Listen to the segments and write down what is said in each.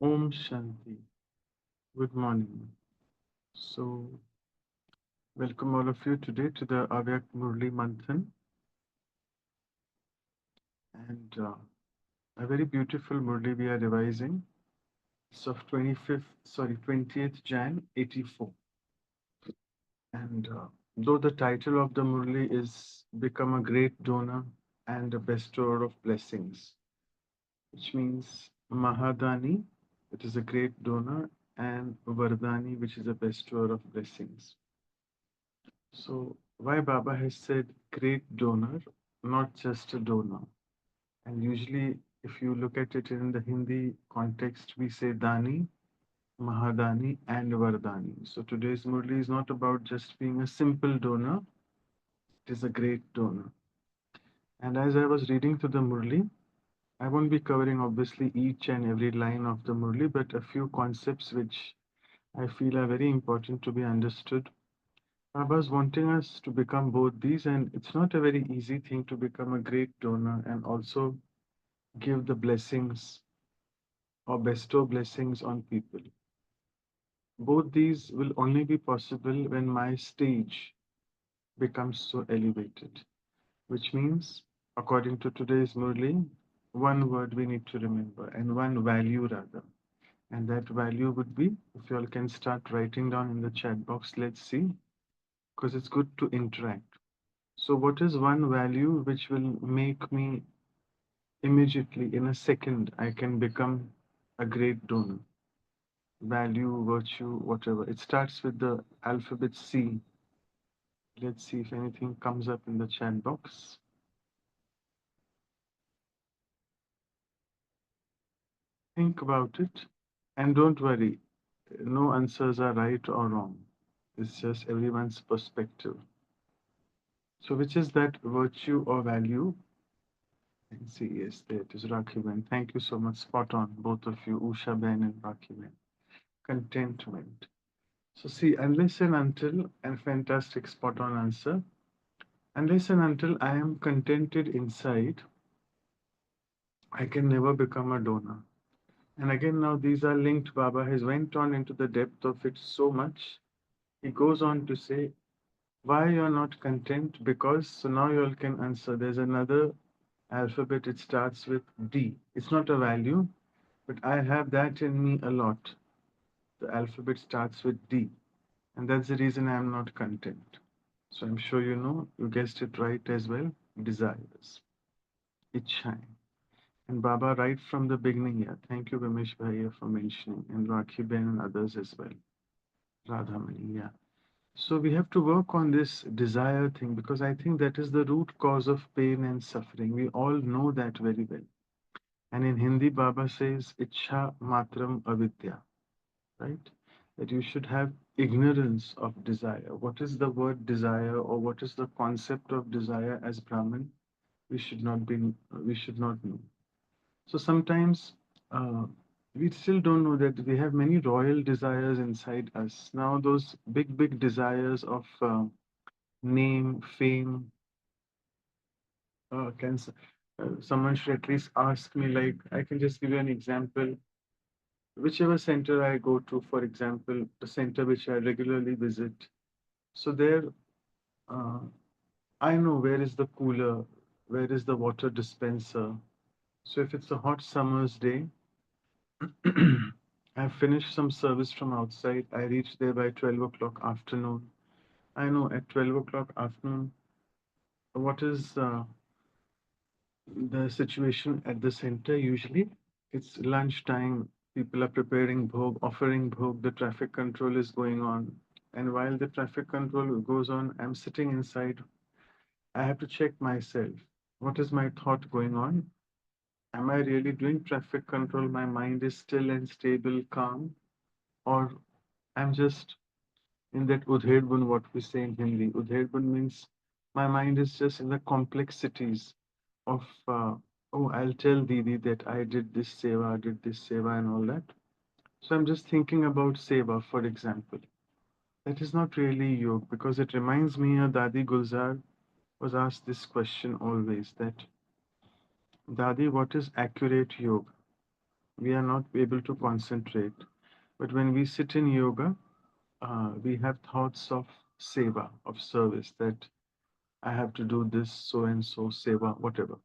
Om Shanti. Good morning. So, welcome all of you today to the Avyak Murli Manthan and a very beautiful Murli we are revising. It's of 25th, sorry, 20th Jan 84. And though the title of the Murli is Become a Great Donor and a Bestower of Blessings, which means Mahadani, it is a great donor, and Vardani, which is a bestower of blessings. So, why Baba has said great donor, not just a donor? And usually, if you look at it in the Hindi context, we say Dani, Mahadani, and Vardani. So, today's Murli is not about just being a simple donor, it is a great donor. And as I was reading through the Murli, I won't be covering obviously each and every line of the Murli, but a few concepts which I feel are very important to be understood. Baba's wanting us to become both these, and it's not a very easy thing to become a great donor and also give the blessings or bestow blessings on people. Both these will only be possible when my stage becomes so elevated, which means, according to today's Murli, one word we need to remember and one value rather. And that value would be, if you all can start writing down in the chat box, let's see, because it's good to interact. So, what is one value which will make me immediately, in a second, I can become a great donor? Value, virtue, whatever. It starts with the alphabet C. Let's see if anything comes up in the chat box. Think about it and don't worry. No answers are right or wrong. It's just everyone's perspective. So, which is that virtue or value? And see, yes, there it is, Rakhi Ben. Thank you so much. Spot on, both of you, Usha Ben and Rakhi Ben. Contentment. So, see, unless and until, and fantastic spot on answer, unless and until I am contented inside, I can never become a donor. And again, now these are linked. Baba has went on into the depth of it so much. He goes on to say, why you're not content? Because, so now you all can answer. There's another alphabet, it starts with D. It's not a value, but I have that in me a lot. The alphabet starts with D, and that's the reason I'm not content. So I'm sure you know, you guessed it right as well. Desires, Ichhai. And Baba, right from the beginning, yeah. Thank you, Ramesh Bhaiya, for mentioning, and Rakhi Ben and others as well. Radhamani, yeah. So we have to work on this desire thing because I think that is the root cause of pain and suffering. We all know that very well. And in Hindi, Baba says, Ichha matram avidya, right? That you should have ignorance of desire. What is the word desire or what is the concept of desire as Brahmin? We should not be, we should not know. So sometimes uh, we still don't know that we have many royal desires inside us. Now those big, big desires of name, fame, can someone should at least ask me, like, I can just give you an example. Whichever center I go to, for example, the center which I regularly visit, so there uh, I know where is the cooler, where is the water dispenser. So if it's a hot summer's day, I've finished some service from outside. I reach there by 12 o'clock afternoon. I know at 12 o'clock afternoon, what is the situation at the center usually? It's lunchtime. People are preparing bhog, offering bhog. The traffic control is going on. And while the traffic control goes on, I'm sitting inside. I have to check myself. What is my thought going on? Am I really doing traffic control? My mind is still and stable, calm, or I'm just in that udhedbun, what we say in Hindi. Udhedbun means my mind is just in the complexities of, oh, I'll tell Didi that I did this seva, I did this seva, and all that. So I'm just thinking about seva, for example. That is not really yoga because it reminds me of Dadi Gulzar was asked this question always that, Dadi, what is accurate yoga? we are not able to concentrate. But when we sit in yoga, we have thoughts of seva, of service, that I have to do this, so and so, seva, whatever.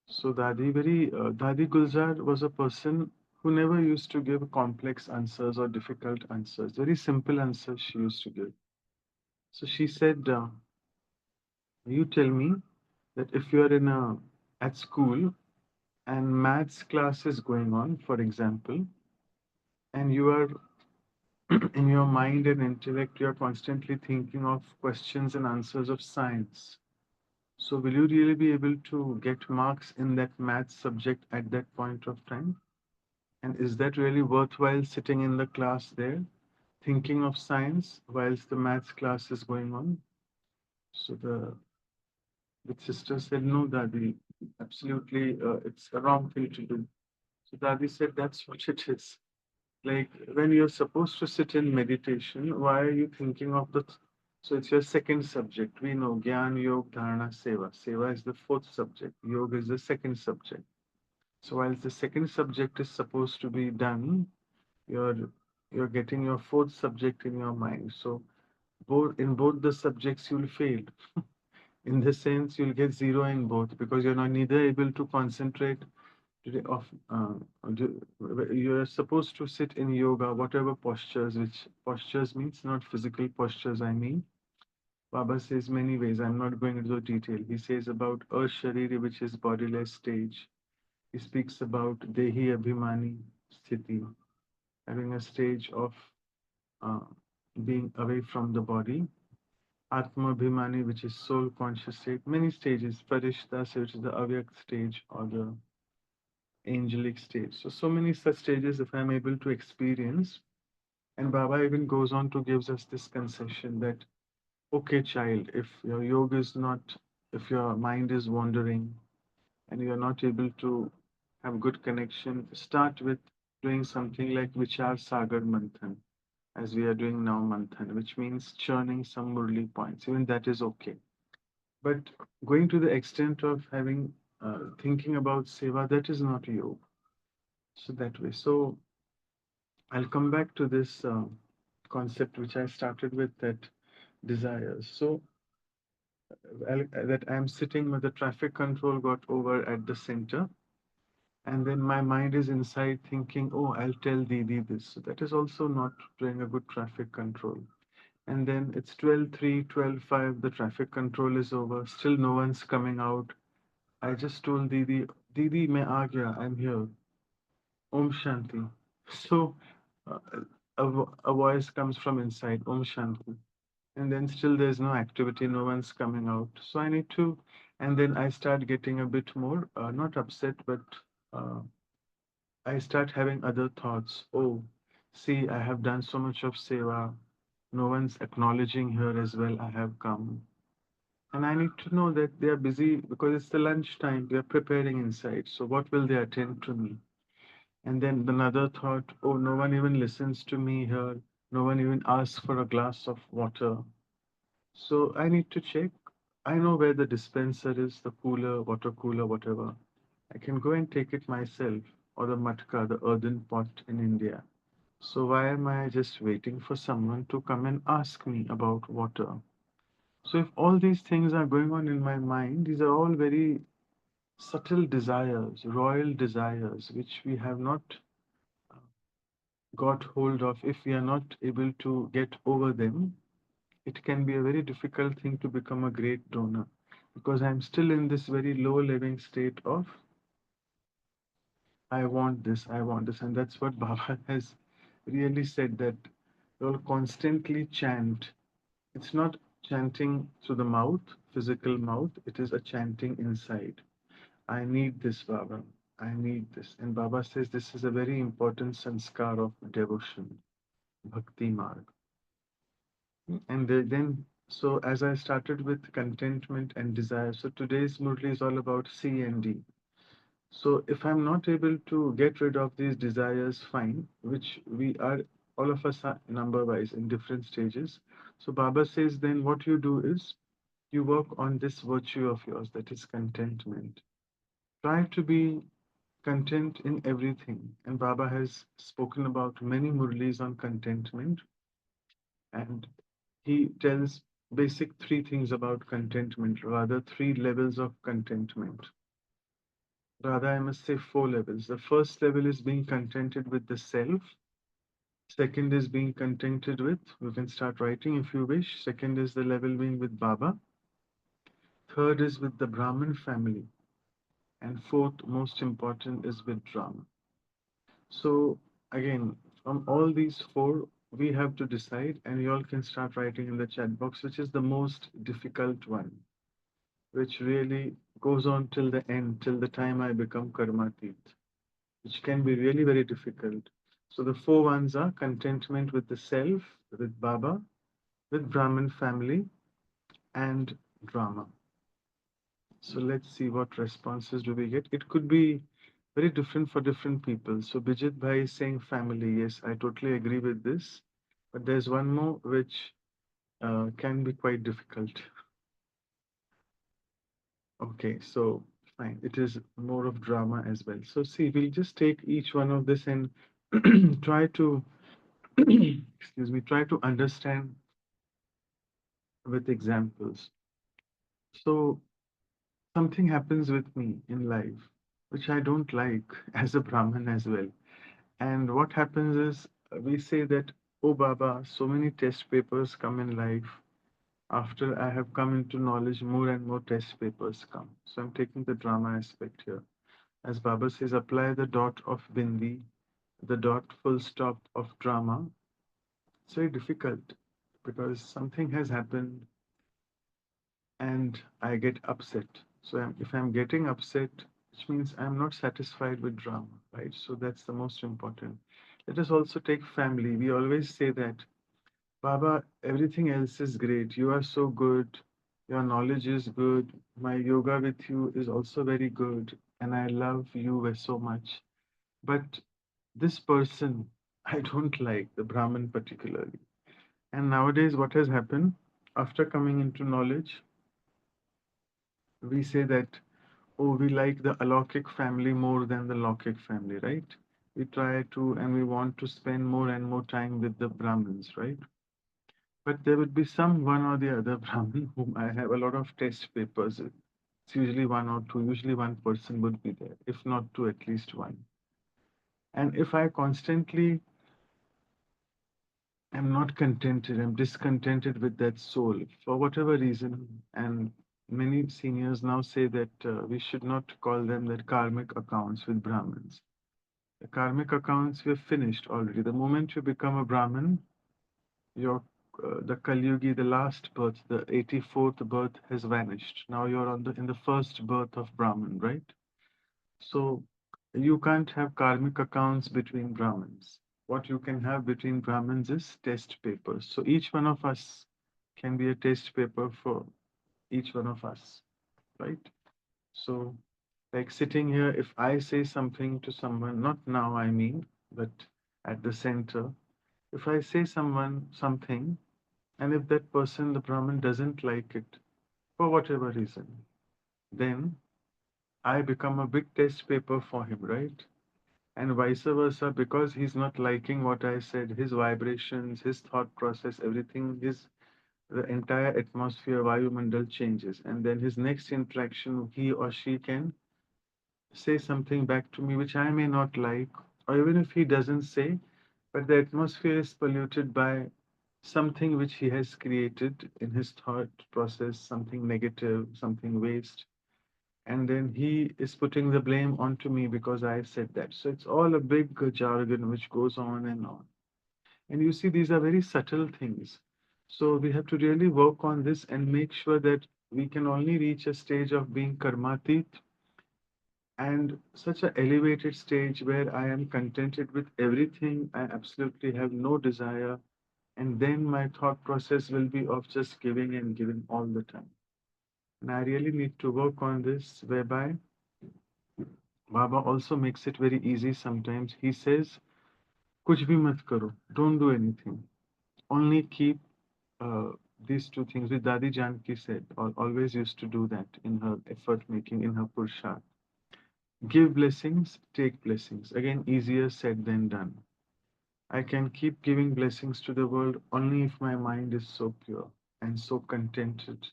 So Dadi Gulzar was a person who never used to give complex answers or difficult answers. Very simple answers she used to give. So she said, "You tell me that if you are in a at school and maths class is going on, for example, and you are in your mind and intellect, you are constantly thinking of questions and answers of science. So will you really be able to get marks in that maths subject at that point of time? And is that really worthwhile sitting in the class there, thinking of science whilst the maths class is going on?" So the sister said, "No, Dadi, absolutely, it's a wrong thing to do." So Dadi said, "That's what it is. Like when you're supposed to sit in meditation, why are you thinking of the?" So it's your second subject. We know Gyan, Yoga, Dharana, Seva. Seva is the fourth subject. Yoga is the second subject. So while the second subject is supposed to be done, you're you're getting your fourth subject in your mind. So both in both the subjects you'll fail. In the sense you'll get zero in both because you're not neither able to concentrate today of you're supposed to sit in yoga, whatever postures, which postures means not physical postures, I mean. Baba says many ways. I'm not going into detail. He says about Ashariri, which is bodiless stage. He speaks about Dehi Abhimani Sthiti, having a stage of uh, being away from the body. Atma Abhimani, which is soul conscious state. Many stages. Parishta, which is the Avyak stage or the angelic stage. So many such stages if I'm able to experience. And Baba even goes on to gives us this concession that, okay, child, if your yoga is not, if your mind is wandering and you're not able to have good connection, start with doing something like Vichar Sagar Manthan, as we are doing now Manthan, which means churning some Murli points. Even that is okay. But going to the extent of having thinking about seva, that is not yoga. So that way. So I'll come back to this concept which I started with, that desires. So that I'm sitting with the traffic control got over at the center, and then my mind is inside thinking, oh, I'll tell Didi this. So that is also not doing a good traffic control. And then it's 12:03, 12:05, the traffic control is over, still no one's coming out. I just told Didi, Didi, मैं आ गया, I'm here. Om Shanti. So uh, a voice comes from inside, Om Shanti. And then still there's no activity, no one's coming out. So I need to, and then I start getting a bit more, not upset, but uh, I start having other thoughts. Oh, see, I have done so much of seva. No one's acknowledging here as well. I have come. And I need to know that they are busy because it's the lunch time. They are preparing inside. So what will they attend to me? And then another thought, oh, no one even listens to me here. No one even asks for a glass of water. So I need to check. I know where the dispenser is, the cooler, water cooler, whatever. I can go and take it myself, or the matka, the earthen pot in India. So why am I just waiting for someone to come and ask me about water? So if all these things are going on in my mind, these are all very subtle desires, royal desires, which we have not got hold of. If we are not able to get over them, it can be a very difficult thing to become a great donor, because I'm still in this very low living state of I want this, and that's what Baba has really said, that you'll constantly chant. It's not chanting through the mouth, physical mouth, it is a chanting inside. I need this, Baba. I need this. And Baba says this is a very important sanskar of devotion, bhakti marg. And then, so as I started with contentment and desire, so today's Murli is all about C and D. So if I'm not able to get rid of these desires, fine, which we are, all of us are number wise in different stages. So Baba says, then what you do is you work on this virtue of yours, that is contentment. Try to be content in everything. And Baba has spoken about many murlis on contentment, and he tells basic three things about contentment, rather three levels of contentment. Rather, I must say four levels. The first level is being contented with the self. Second is being contented with, you can start writing if you wish. Second is the level being with Baba. Third is with the Brahmin family. And fourth, most important, is with drama. So, again, from all these four, we have to decide, and you all can start writing in the chat box, which is the most difficult one, which really goes on till the end, till the time I become karmatit, which can be really very difficult. So, the four ones are contentment with the self, with Baba, with Brahmin family, and drama. So let's see what responses do we get. It could be very different for different people. So Bijit Bhai is saying family. Yes, I totally agree with this. But there's one more which can be quite difficult. Okay, so fine. It is more of drama as well. So see, we'll just take each one of this and try to, excuse me, try to understand with examples. So something happens with me in life, which I don't like as a Brahmin as well. And what happens is we say that, oh Baba, so many test papers come in life. After I have come into knowledge, more and more test papers come. So I'm taking the drama aspect here. As Baba says, apply the dot of bindi, the dot full stop of drama. It's very difficult because something has happened and I get upset. So if I'm getting upset, which means I'm not satisfied with drama, right? So that's the most important. Let us also take family. We always say that, Baba, everything else is great. You are so good. Your knowledge is good. My yoga with you is also very good. And I love you so much. But this person, I don't like, the Brahmin particularly. And nowadays, what has happened after coming into knowledge, we say that, oh, we like the Alaukic family more than the Laukic family, right? We try to and we want to spend more and more time with the Brahmins, right? But there would be some one or the other Brahmin whom I have a lot of test papers with. It's usually one or two, usually one person would be there, if not two, at least one. And if I constantly am not contented, I'm discontented with that soul for whatever reason, and many seniors now say that we should not call them that karmic accounts with Brahmins. The karmic accounts we have finished already. The moment you become a Brahmin, your the Kali Yugi, the last birth, the 84th birth has vanished. Now you're on the in the first birth of Brahman, right? So you can't have karmic accounts between Brahmins. What you can have between Brahmins is test papers. So each one of us can be a test paper for each one of us, right? So, like sitting here, if I say something to someone, not now, I mean, but at the center, if I say someone something, and if that person, the Brahmin, doesn't like it for whatever reason, then I become a big test paper for him, right? And vice versa, because he's not liking what I said, his vibrations, his thought process, everything, the entire atmosphere, Vayumandal changes. And then his next interaction, he or she can say something back to me which I may not like, or even if he doesn't say, but the atmosphere is polluted by something which he has created in his thought process, something negative, something waste. And then he is putting the blame onto me because I said that. So it's all a big jargon which goes on and on. And you see, these are very subtle things. So we have to really work on this and make sure that we can only reach a stage of being karmatit and such an elevated stage where I am contented with everything. I absolutely have no desire. And then my thought process will be of just giving and giving all the time. And I really need to work on this, whereby Baba also makes it very easy sometimes. He says, Kuch bhi mat karo, don't do anything. Only keep these two things. With Dadi Janki said, always used to do that in her effort making, in her Purusharth. Give blessings, take blessings. Again, easier said than done. I can keep giving blessings to the world only if my mind is so pure and so contented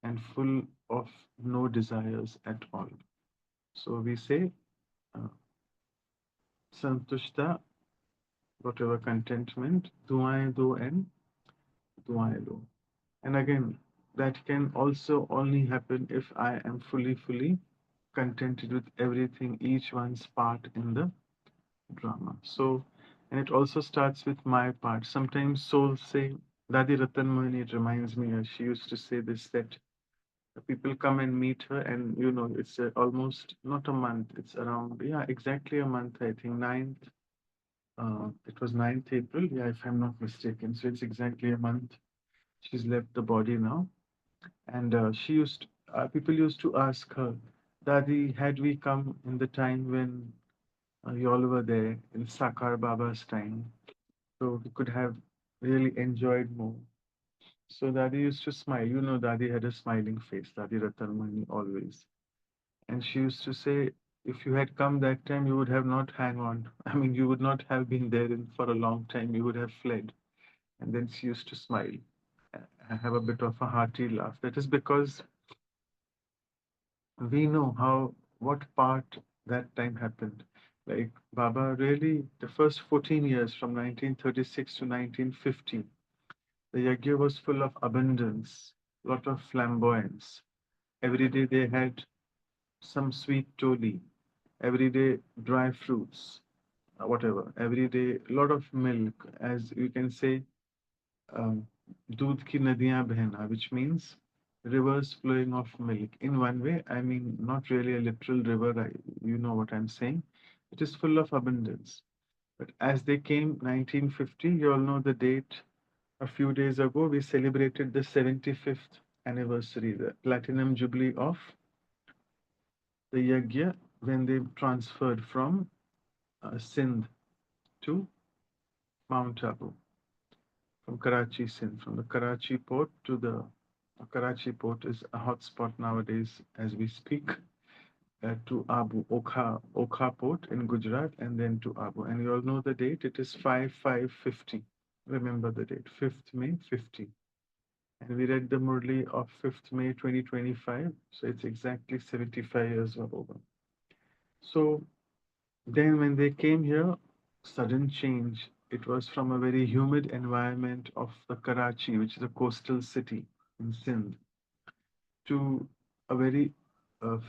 and full of no desires at all. So we say, uh, Santushta, whatever contentment, duaएं do and duaएं lo. And again, that can also only happen if I am fully contented with everything, each one's part in the drama. So, and it also starts with my part. Sometimes souls say, Dadi Ratan Mohini, it reminds me, she used to say this, that people come and meet her, and it's almost not a month, it's around, yeah, exactly a month, I think, it was 9th April, yeah, if I'm not mistaken. So it's exactly a month. She's left the body now. And people used to ask her, Dadi, had we come in the time when you all were there, in Sakar Baba's time, so we could have really enjoyed more. So Dadi used to smile. Dadi had a smiling face, Dadi Ratanmani always. And she used to say, if you had come that time, you would have not hang on. I mean, you would not have been there for a long time. You would have fled. And then she used to smile and have a bit of a hearty laugh. That is because we know what part that time happened. Like Baba really, the first 14 years from 1936 to 1950, the yajna was full of abundance, lot of flamboyance. Every day they had some sweet toli, every day dry fruits, whatever. Every day, lot of milk, as you can say, um, दूध की नदियां बहना, which means rivers flowing of milk. In one way, I mean, not really a literal river, you know what I'm saying. It is full of abundance. But as they came 1950, you all know the date. A few days ago, we celebrated the 75th anniversary, the platinum jubilee of the Yagya when they transferred from Sindh to Mount Abu, from Karachi, Sindh, from the Karachi port to the Karachi port is a hotspot nowadays as we speak. To Abu Okha port in Gujarat, and then to Abu. And you all know the date. It is 5/5/50. Remember the date, 5th May 50. And we read the Murli of 5th May 2025. So it's exactly 75 years were over. So then when they came here, sudden change. It was from a very humid environment of the Karachi, which is a coastal city in Sindh, to a very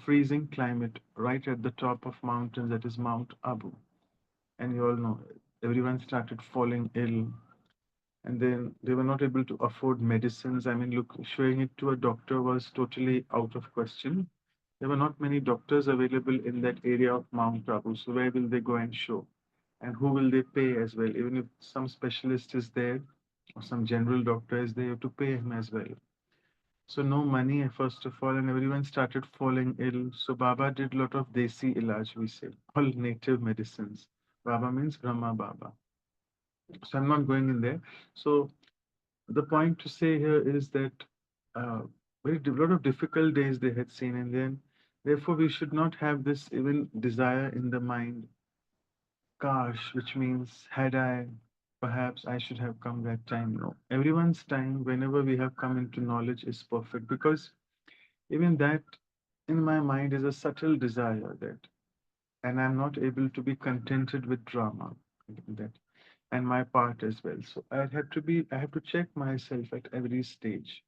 freezing climate right at the top of mountains, that is Mount Abu. And you all know, everyone started falling ill, and then they were not able to afford medicines. I mean, look, showing it to a doctor was totally out of question. There were not many doctors available in that area of Mount Abu, so where will they go and show? And who will they pay as well? Even if some specialist is there or some general doctor is there, you have to pay him as well. So no money, first of all, and everyone started falling ill. So Baba did a lot of desi ilaj, we say, all native medicines. Baba means Brahma Baba. So I'm not going in there. So the point to say here is that uh, lot of difficult days they had seen, and then therefore we should not have this even desire in the mind. Gosh, which means had I, perhaps I should have come that time. No, everyone's time, whenever we have come into knowledge, is perfect because even that in my mind is a subtle desire that, and I'm not able to be contented with drama, that, and my part as well. So I have to check myself at every stage.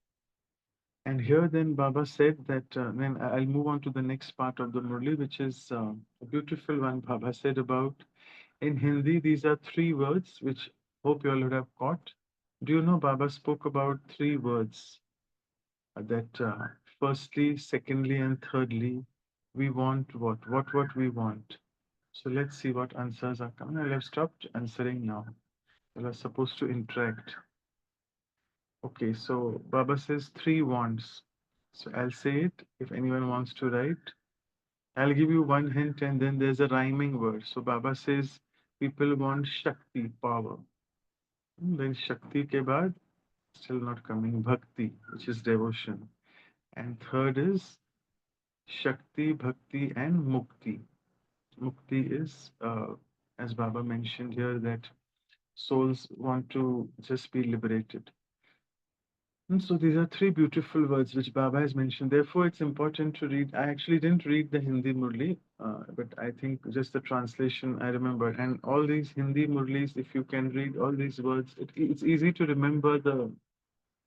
And here then Baba said that, then I'll move on to the next part of the Murli, which is a beautiful one. Baba said about, in Hindi, these are three words which hope you all would have caught. Do you know Baba spoke about three words that firstly, secondly, and thirdly, we want what we want. So let's see what answers are coming. I'll have stopped answering now. We are supposed to interact. Okay, so Baba says three wants. So I'll say it if anyone wants to write. I'll give you one hint and then there's a rhyming word. So Baba says people want Shakti, power. Then Shakti ke baad, still not coming, Bhakti, which is devotion. And third is Shakti, Bhakti, and Mukti. Mukti is, as Baba mentioned here, that souls want to just be liberated. And so these are three beautiful words which Baba has mentioned. Therefore, it's important to read. I actually didn't read the Hindi Murli, but I think just the translation I remember. And all these Hindi Murlis, if you can read all these words, it's easy to remember the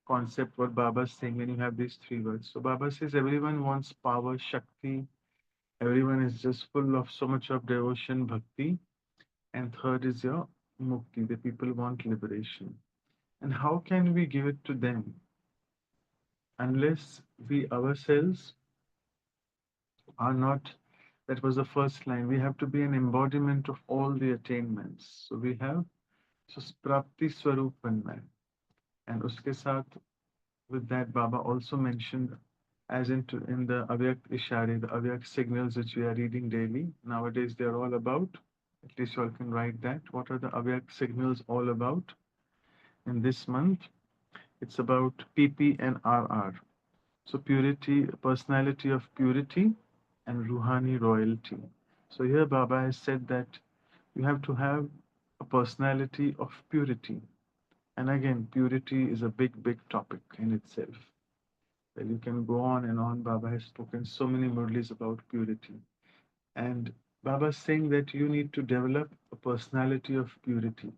concept what Baba is saying when you have these three words. So Baba says everyone wants power, Shakti. Everyone is just full of so much of devotion, Bhakti. And third is your Mukti. The people want liberation. And how can we give it to them unless we ourselves are not? That was the first line. We have to be an embodiment of all the attainments. So we have so prapti swarup banna hai. And uske saath, with that, Baba also mentioned, as in the Avyak Ishare, the Avyak signals which we are reading daily. Nowadays, they are all about, at least you all can write that. What are the Avyak signals all about? In this month, it's about PP and RR. So purity, personality of purity, and Ruhani royalty. So here Baba has said that you have to have a personality of purity. And again, purity is a big, big topic in itself. Well, you can go on and on. Baba has spoken so many murlis about purity. And Baba is saying that you need to develop a personality of purity,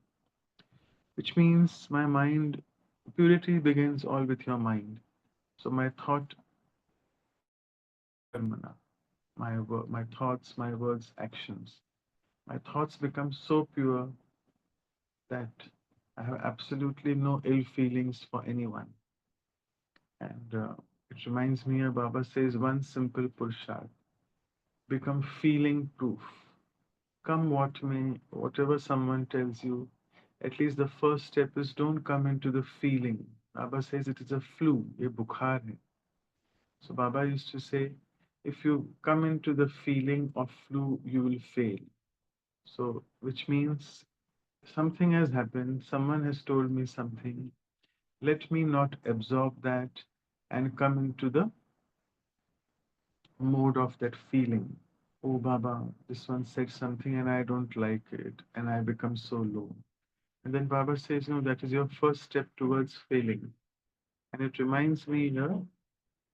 which means my mind, purity begins all with your mind. So my thought, karmana, my thoughts, my words, actions. My thoughts become so pure that I have absolutely no ill feelings for anyone. And it reminds me, Baba says, one simple purusharth, become feeling proof. Come what may, whatever someone tells you, at least the first step is don't come into the feeling. Baba says it is a flu, a bukhar hai. So Baba used to say, if you come into the feeling of flu, you will fail. So, which means something has happened, someone has told me something. Let me not absorb that and come into the mode of that feeling. Oh, Baba, this one said something and I don't like it, and I become so low. And then Baba says, no, that is your first step towards failing. And it reminds me here,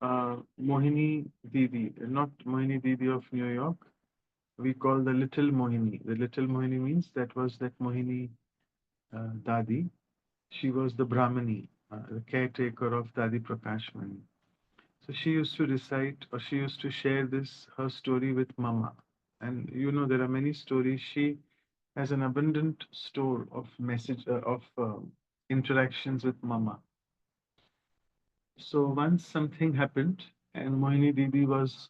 Mohini Didi, not Mohini Didi of New York, we call the little Mohini. The little Mohini means that was that Mohini Dadi. She was the Brahmani, the caretaker of Dadi Prakashmani. So she used to recite or she used to share this, her story with Mama. And you know, there are many stories. She has an abundant store of interactions with Mama. So once something happened and Mohini Didi was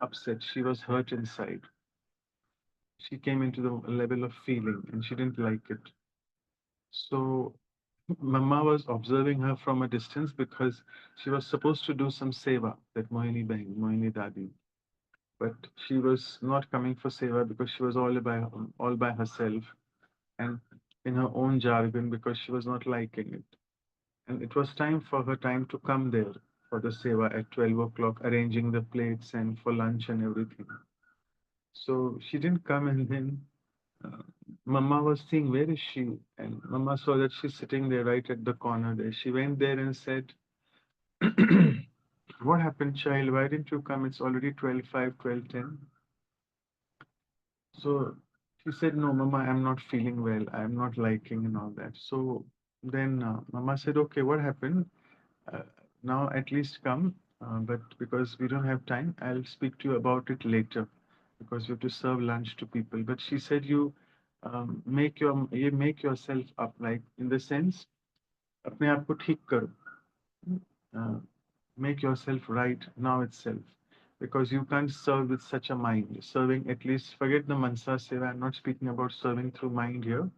upset. She was hurt inside. She came into the level of feeling and she didn't like it. So Mama was observing her from a distance because she was supposed to do some seva, that Mohini Bain, Mohini Dadi. But she was not coming for seva because she was all by herself and in her own jargon because she was not liking it. And it was time for her time to come there for the seva at 12 o'clock, arranging the plates and for lunch and everything. So she didn't come, and then uh, Mama was seeing where is she, and Mama saw that she's sitting there right at the corner there. She went there and said, "What happened, child? Why didn't you come? It's already 12:05, 12:10." So she said, "No, Mama, I'm not feeling well. I'm not liking and all that." So then Mama said, "Okay, what happened? Uh, now at least come, but because we don't have time, I'll speak to you about it later because we have to serve lunch to people." But she said, you make yourself up, like in the sense, अपने आप को ठीक करो. Uh, make yourself right now itself because you can't serve with such a mind. Serving, at least forget the mansa seva. I'm not speaking about serving through mind here.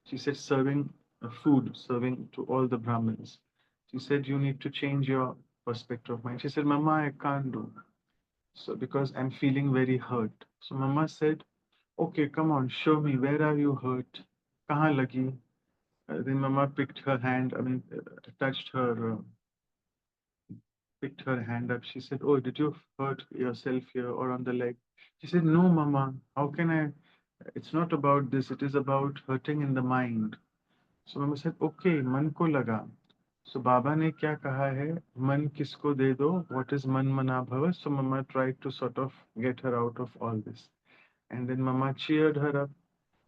She said serving food, serving to all the Brahmins. She said you need to change your perspective of mind. She said, Mama, I can't do. So because I'm feeling very hurt. So Mama said, okay, come on, show me, where are you hurt? Kahan lagi? Then Mama picked her hand, touched her picked her hand up. She said, "Oh, did you hurt yourself here or on the leg?" She said, "No, Mama. How can I? It's not about this. It is about hurting in the mind." So Mama said, "Okay, मन को लगा." So Baba ने क्या कहा है? मन किसको दे दो? What is man mana bhava? So Mama tried to sort of get her out of all this. And then Mama cheered her up.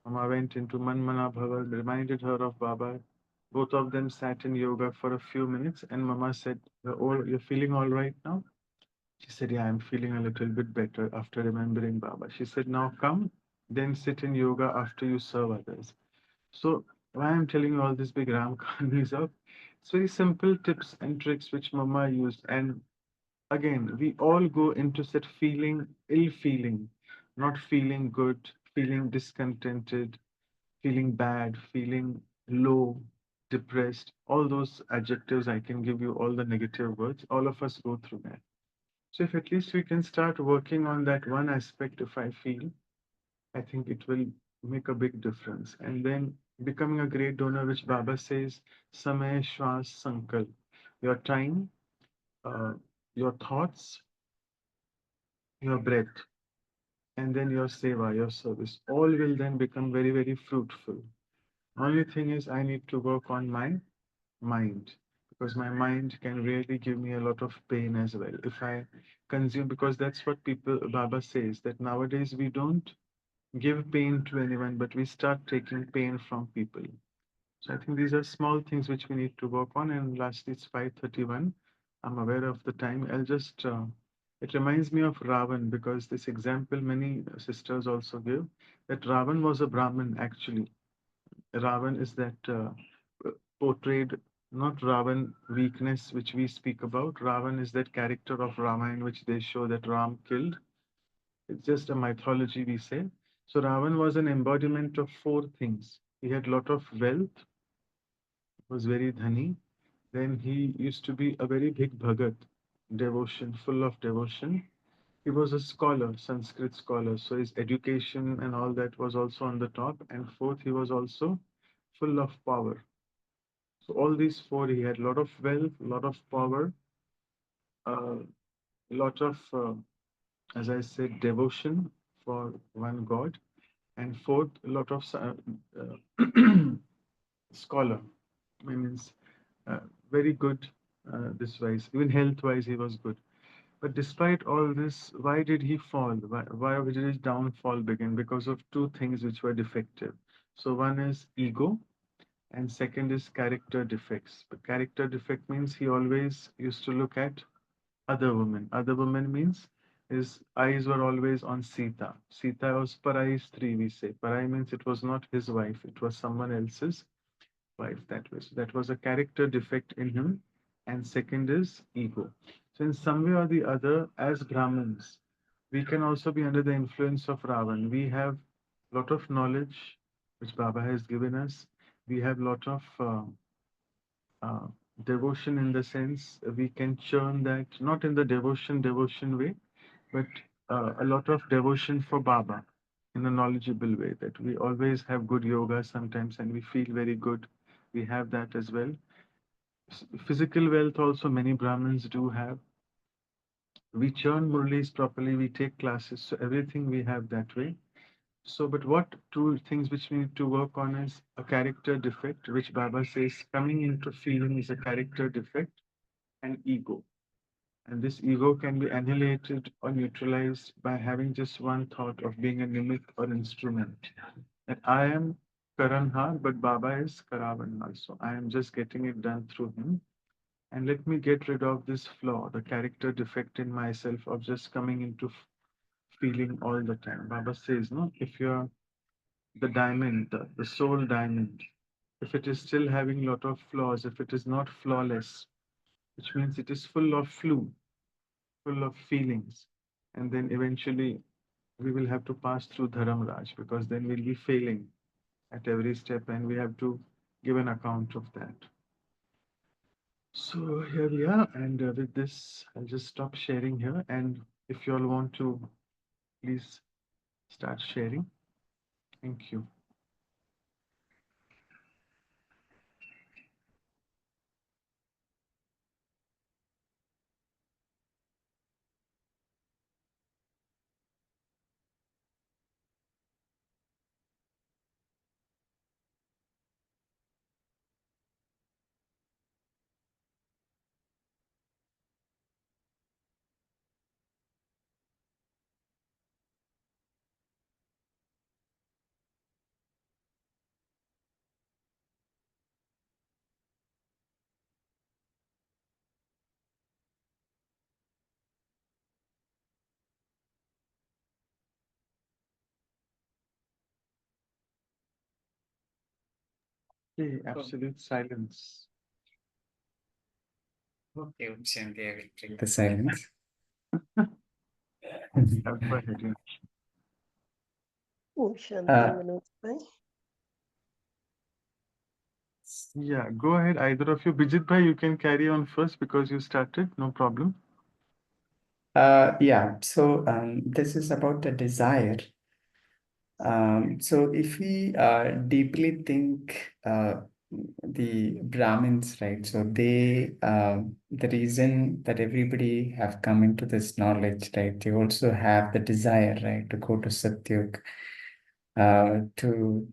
Mama went into man mana bhava, reminded her of Baba. Both of them sat in yoga for a few minutes, and Mama said, "You're feeling all right now?" She said, "Yeah, I'm feeling a little bit better after remembering Baba." She said, "Now come, then sit in yoga after you serve others." So why I'm telling you all this big Ram Kahanis of, it's very simple tips and tricks which Mama used. And again, we all go into that feeling, ill feeling, not feeling good, feeling discontented, feeling bad, feeling low, depressed, all those adjectives I can give you, all the negative words, all of us go through that. So if at least we can start working on that one aspect, if I feel, I think it will make a big difference. And then becoming a great donor, which Baba says, Samay Shwas Sankalp, your time, uh, your thoughts, your breath, and then your seva, your service, all will then become very, very fruitful. Only thing is, I need to work on my mind because my mind can really give me a lot of pain as well if I consume, because that's what people, Baba says, that nowadays we don't give pain to anyone, but we start taking pain from people. So I think these are small things which we need to work on. And lastly, it's 5:31. I'm aware of the time. I'll just, it reminds me of Ravan because this example many sisters also give that Ravan was a Brahmin actually. Ravan is that portrayed, not Ravan weakness which we speak about. Ravan is that character of Ramayana which they show that Ram killed. It's just a mythology we say. So Ravan was an embodiment of four things. He had lot of wealth, was very dhani. Then he used to be a very big bhagat, devotion, full of devotion. He was a scholar, Sanskrit scholar, so his education and all that was also on the top. And fourth, he was also full of power. So all these four, he had a lot of wealth, a lot of power, a lot of, as I said, devotion for one God, and fourth, a lot of scholar. I means uh, very good this wise. Even health wise, he was good. But despite all this, why did he fall? Why did his downfall begin? Because of two things which were defective. So one is ego, and second is character defects. But character defect means he always used to look at other women. Other women means his eyes were always on Sita. Sita was Parai Stri, we say. Parai means it was not his wife, it was someone else's wife that way. So that was a character defect in him. And second is ego. So in some way or the other, as Brahmins, we can also be under the influence of Ravan. We have a lot of knowledge which Baba has given us. We have a lot of uh, devotion in the sense we can churn that, not in the devotion way, but a lot of devotion for Baba in a knowledgeable way, that we always have good yoga sometimes and we feel very good. We have that as well. Physical wealth also many Brahmins do have. We churn murlis properly, we take classes, so everything we have that way. So, but what two things which we need to work on is a character defect, which Baba says coming into feeling is a character defect, and ego. And this ego can be annihilated or neutralized by having just one thought of being a mimic or instrument. That I am Karanhar, but Baba is Karavanhar. So I am just getting it done through him. And let me get rid of this flaw, the character defect in myself of just coming into feeling all the time. Baba says, no, if you're the diamond, the soul diamond, if it is still having a lot of flaws, if it is not flawless, which means it is full of flu, full of feelings, and then eventually we will have to pass through Dharamraj because then we'll be failing at every step and we have to give an account of that. So here we are, and with this, I'll just stop sharing here. And if you all want to, please start sharing. Thank you. Okay, Oh, absolute silence. okay, Shanti, I will break the silence. Yeah, go ahead. Yeah. Oh, Shanti Uh, Manoj bhai. Yeah, go ahead. Either of you. Bijit bhai, you can carry on first because you started. No problem. yeah, so this is about the desire. So if we deeply think the Brahmins, right? So they, the reason that everybody have come into this knowledge, right? They also have the desire, right, to go to Satyug, to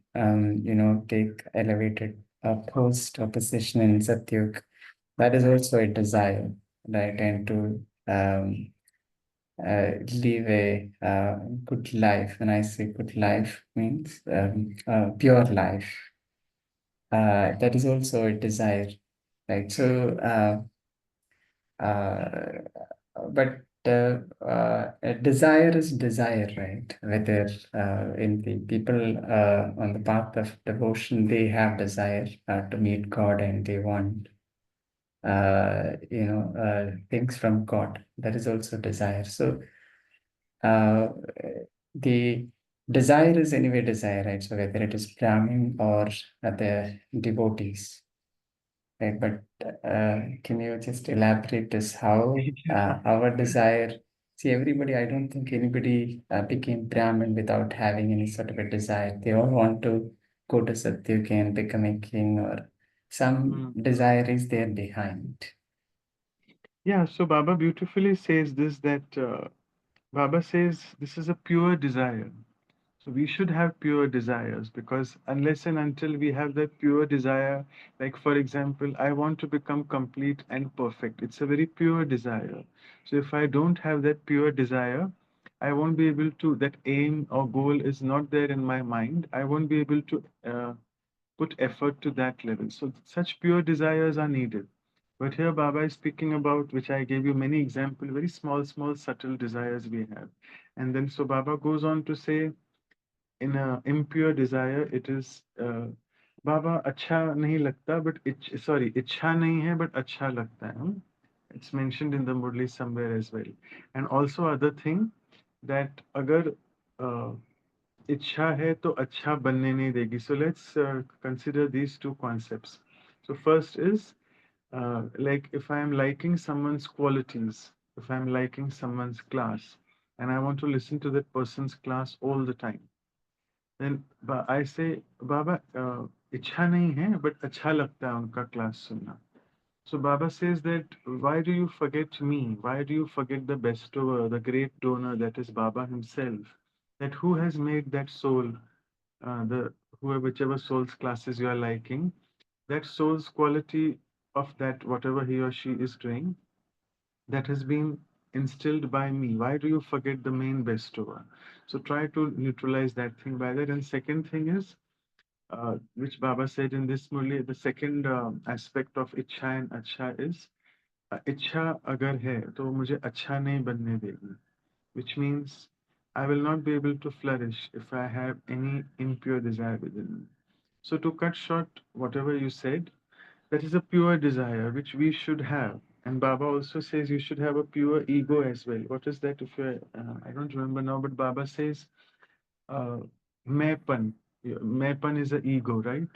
take elevated post or position in Satyug. That is also a desire, right? And to live a good life. When I say good life, means pure life. That is also a desire, right? So, uh, but desire is desire, right? Whether in the people on the path of devotion, they have desire to meet God and they want things from God. That is also desire. So uh, the desire is anyway desire, right? So whether it is Brahmin or the devotees, right? But can you just elaborate this how our desire? See, everybody, I don't think anybody became Brahmin without having any sort of a desire. They all want to go to Satyuga and become a king, or some Mm. desire is there behind. Yeah, so Baba beautifully says this that Baba says this is a pure desire. So we should have pure desires because unless and until we have that pure desire, like for example, I want to become complete and perfect. It's a very pure desire. So if I don't have that pure desire, I won't be able to, that aim or goal is not there in my mind. I won't be able to put effort to that level. So such pure desires are needed. But here Baba is speaking about, which I gave you many examples, very small, small, subtle desires we have. And then so Baba goes on to say, in a impure desire, it is Baba अच्छा नहीं लगता, but sorry, इच्छा नहीं है, but अच्छा लगता है. It's mentioned in the Murli somewhere as well. And also other thing that अगर इच्छा है तो अच्छा बनने नहीं देगी. So let's consider these two concepts. So first is like if I am liking someone's qualities, if I am liking someone's class, and I want to listen to that person's class all the time, then I say बाबा इच्छा नहीं है but अच्छा लगता है उनका class सुनना. So Baba says that why do you forget me? Why do you forget the bestower, the great donor that is Baba himself? That who has made that soul, the whoever whichever soul's classes you are liking, that soul's quality of that whatever he or she is doing, that has been instilled by me. Why do you forget the main bestower? So try to neutralize that thing by that. And second thing is which Baba said in this Murli, the second aspect of Ichha and Acha is Ichha agar hai, to mujhe acha nahi banne degi, which means I will not be able to flourish if I have any impure desire within me. So to cut short whatever you said, that is a pure desire which we should have. And Baba also says you should have a pure ego as well. What is that? If you, I don't remember now, but Baba says uh, Mepan. Yeah, Mepan is an ego, right?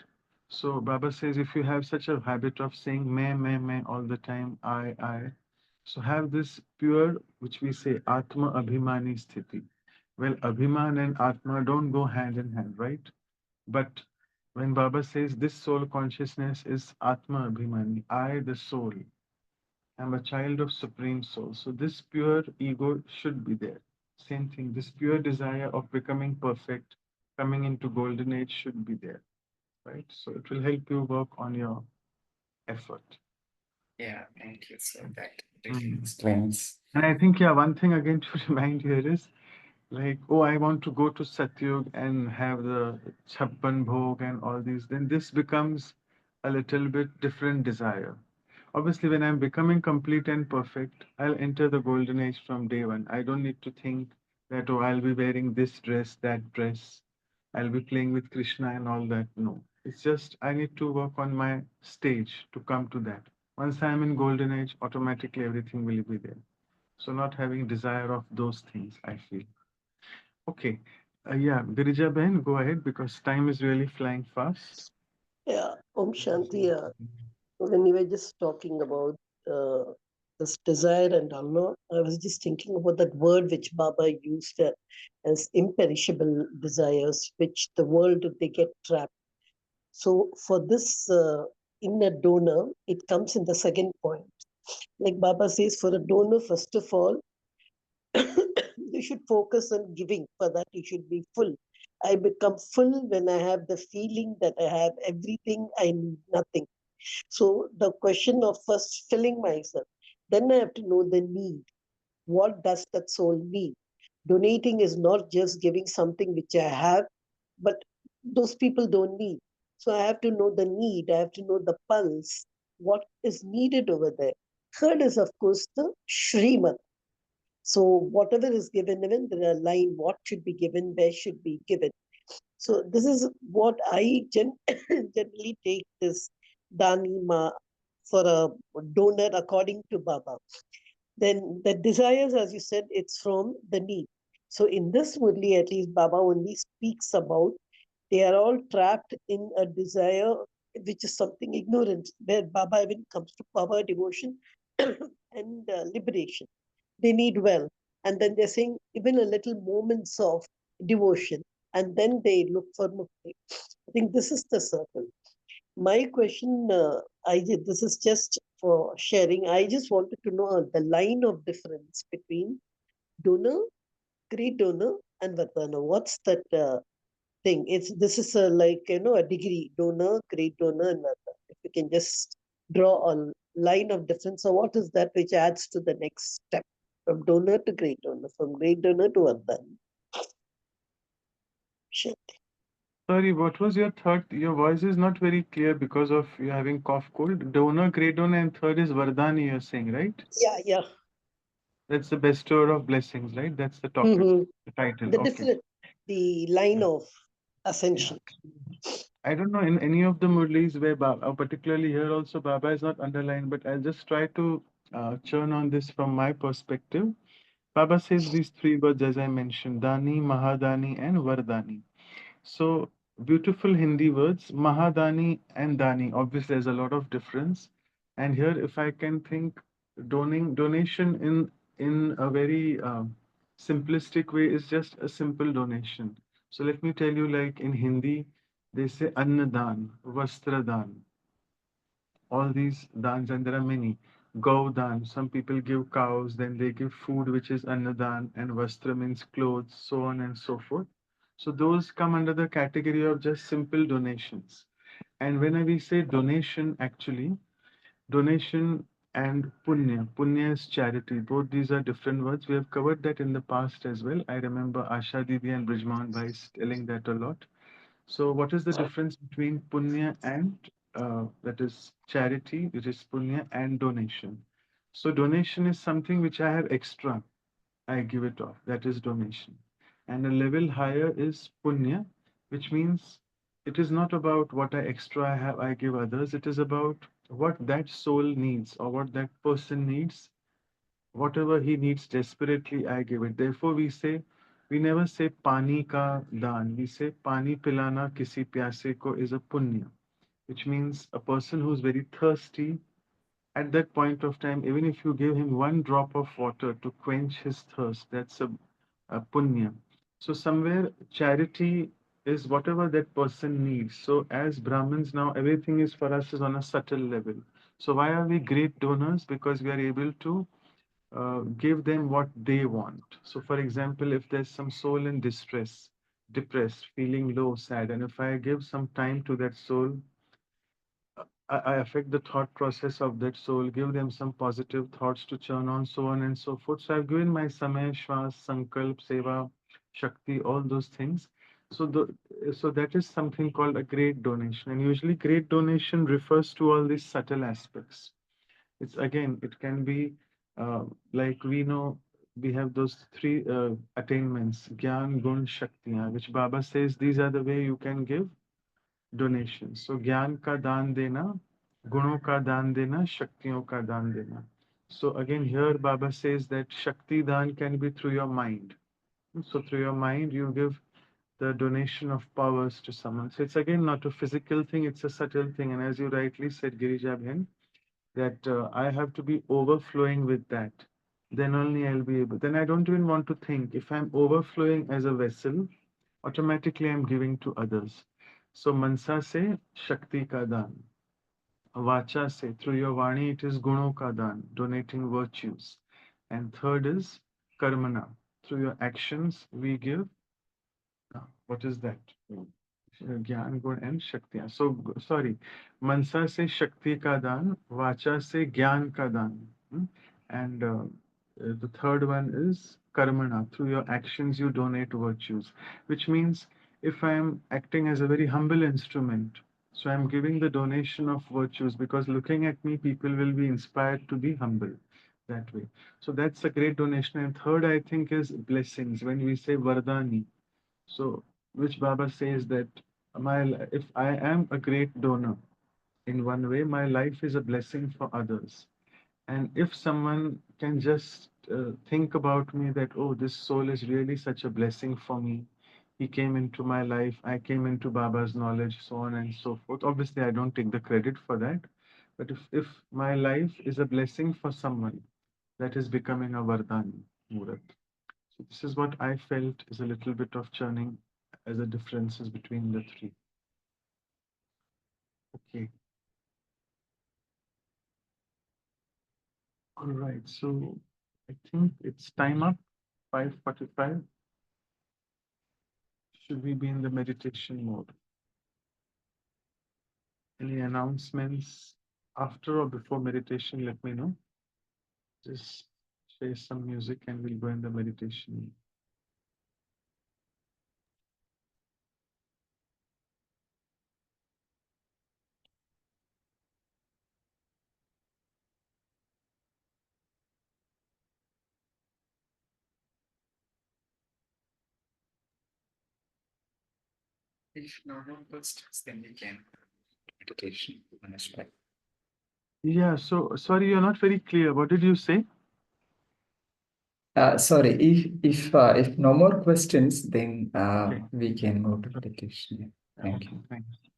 So Baba says if you have such a habit of saying me all the time, I, so have this pure, which we say Atma Abhimani Sthiti. Well, Abhiman and Atma don't go hand in hand, right? But when Baba says this soul consciousness is Atma Abhimani, I, the soul, am a child of Supreme Soul. So this pure ego should be there. Same thing, this pure desire of becoming perfect, coming into golden age should be there, right? So it will help you work on your effort. Yeah, thank you. So that really Mm. explains. And I think, yeah, one thing again to remind here is like, oh, I want to go to Satyug and have the Chappan Bhog and all these, then this becomes a little bit different desire. Obviously, when I'm becoming complete and perfect, I'll enter the golden age from day one. I don't need to think that, oh, I'll be wearing this dress, that dress, I'll be playing with Krishna and all that. No. It's just I need to work on my stage to come to that. Once I'm in golden age, automatically everything will be there. So not having desire of those things, I feel. Okay. Yeah, Girija Ben, go ahead because time is really flying fast. Yeah, Om Shanti. When you were just talking about uh, this desire and Allah, I was just thinking about that word which Baba used as imperishable desires, which the world they get trapped. So for this inner donor, it comes in the second point. Like Baba says, for a donor, first of all, you should focus on giving. For that, you should be full. I become full when I have the feeling that I have everything, I need nothing. So the question of first filling myself, then I have to know the need. What does that soul need? Donating is not just giving something which I have, but those people don't need. So I have to know the need. I have to know the pulse. What is needed over there? Third is, of course, the Shrimat. So whatever is given, even there are line what should be given, where should be given. So this is what I generally take this Danima for a donor according to Baba. Then the desires, as you said, it's from the need. So in this Murli, at least Baba only speaks about they are all trapped in a desire which is something ignorant, where Baba even comes to power, devotion, and liberation. They need well. And then they're saying even a little moments of devotion, and then they look for mukti. I think this is the circle. My question, this is just for sharing. I just wanted to know the line of difference between donor, great donor, and Vardhana. What's that thing? It's this is like a degree donor, great donor, and Vardhana. If you can just draw a line of difference, so what is that which adds to the next step from donor to great donor, from great donor to Vardhana? Sure. Sorry, what was your third? Your voice is not very clear because of you having cough cold. Donor, great donor, and third is Vardhani, you're saying, right? Yeah, yeah. That's the bestower of blessings, right? That's the topic, Hmm. the title. The Okay. different, the line of Yeah. ascension. I don't know in any of the Murlis where Baba, particularly here also Baba is not underlined, but I'll just try to churn on this from my perspective. Baba says these three words as I mentioned, Dani, Mahadani, and Vardani. So beautiful Hindi words, Mahadani and Dani. Obviously, there's a lot of difference. And here, if I can think, donation in a very simplistic way is just a simple donation. So let me tell you, like in Hindi, they say Annadan, Vastradan, all these dans, and there are many. Gaudan, some people give cows, then they give food, which is Annadan, and Vastra means clothes, so on and so forth. So those come under the category of just simple donations. And when we say donation, actually, donation and punya. Punya is charity. Both these are different words. We have covered that in the past as well. I remember Asha Didi and Brijman Bhai telling that a lot. So, what is the difference between punya and that is charity, which is punya, and donation? So, donation is something which I have extra, I give it off. That is donation. And a level higher is punya, which means it is not about what I extra I have, I give others. It is about what that soul needs or what that person needs. Whatever he needs desperately, I give it. Therefore, we never say pani ka daan. We say pani pilana kisi pyase ko is a punya, which means a person who's very thirsty at that point of time, even if you give him one drop of water to quench his thirst, that's a punya. So somewhere charity is whatever that person needs. So as Brahmins now, everything is for us is on a subtle level. So why are we great donors? Because we are able to give them what they want. So, for example, if there's some soul in distress, depressed, feeling low, sad, and if I give some time to that soul, I affect the thought process of that soul, give them some positive thoughts to churn on, so on and so forth. So, I've given my samay, shwas, sankalp, seva, shakti, all those things. So, so that is something called a great donation. And usually, great donation refers to all these subtle aspects. It's again, it can be uh, like we know we have those three attainments, Gyan, Gun, Shakti, which Baba says these are the way you can give. donation. So ज्ञान का दान देना, गुणों का दान देना, शक्तियों का दान देना. So again here Baba says that Shakti Dan can be through your mind. So through your mind you give the donation of powers to someone. So it's again not a physical thing, it's a subtle thing. And as you rightly said, Girija Bhen, that I have to be overflowing with that. Then only I'll be able. Then I don't even want to think. If I'm overflowing as a vessel, automatically I'm giving to others. So Mansa se Shakti ka dan. Vacha se through your Vani it is Guno ka dan, donating virtues. And third is Karmana. Through your actions we give. What is that? ज्ञान गुण and शक्तियां so sorry मनसा से शक्ति का दान वाचा से ज्ञान का दान and the third one is karmana through your actions you donate virtues which means if I am acting as a very humble instrument so I am giving the donation of virtues because looking at me people will be inspired to be humble that way so that's a great donation and third I think is blessings when we say vardani so, which Baba says that if I am a great donor in one way, my life is a blessing for others. And if someone can just think about me that, oh, this soul is really such a blessing for me. He came into my life, I came into Baba's knowledge, so on and so forth. Obviously, I don't take the credit for that. But if my life is a blessing for someone, that is becoming a Vardhani Murat. So this is what I felt is a little bit of churning as a differences between the three. Okay. All right. So I think it's time up. 5:45. Should we be in the meditation mode? Any announcements after or before meditation? Let me know. Just share some music and we'll go in the meditation. If no more questions, then we can meditation. Manashbhai. Yeah. So sorry, you're not very clear. What did you say? Sorry, if no more questions, then Okay. we can move to meditation. Thank Okay. you. Thanks.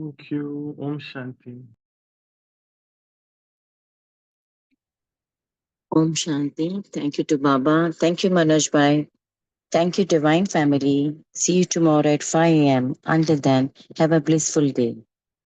Thank you. Om Shanti. Om Shanti. Thank you to Baba. Thank you, Manoj Bhai. Thank you, Divine Family. See you tomorrow at 5 a.m. Until then, have a blissful day.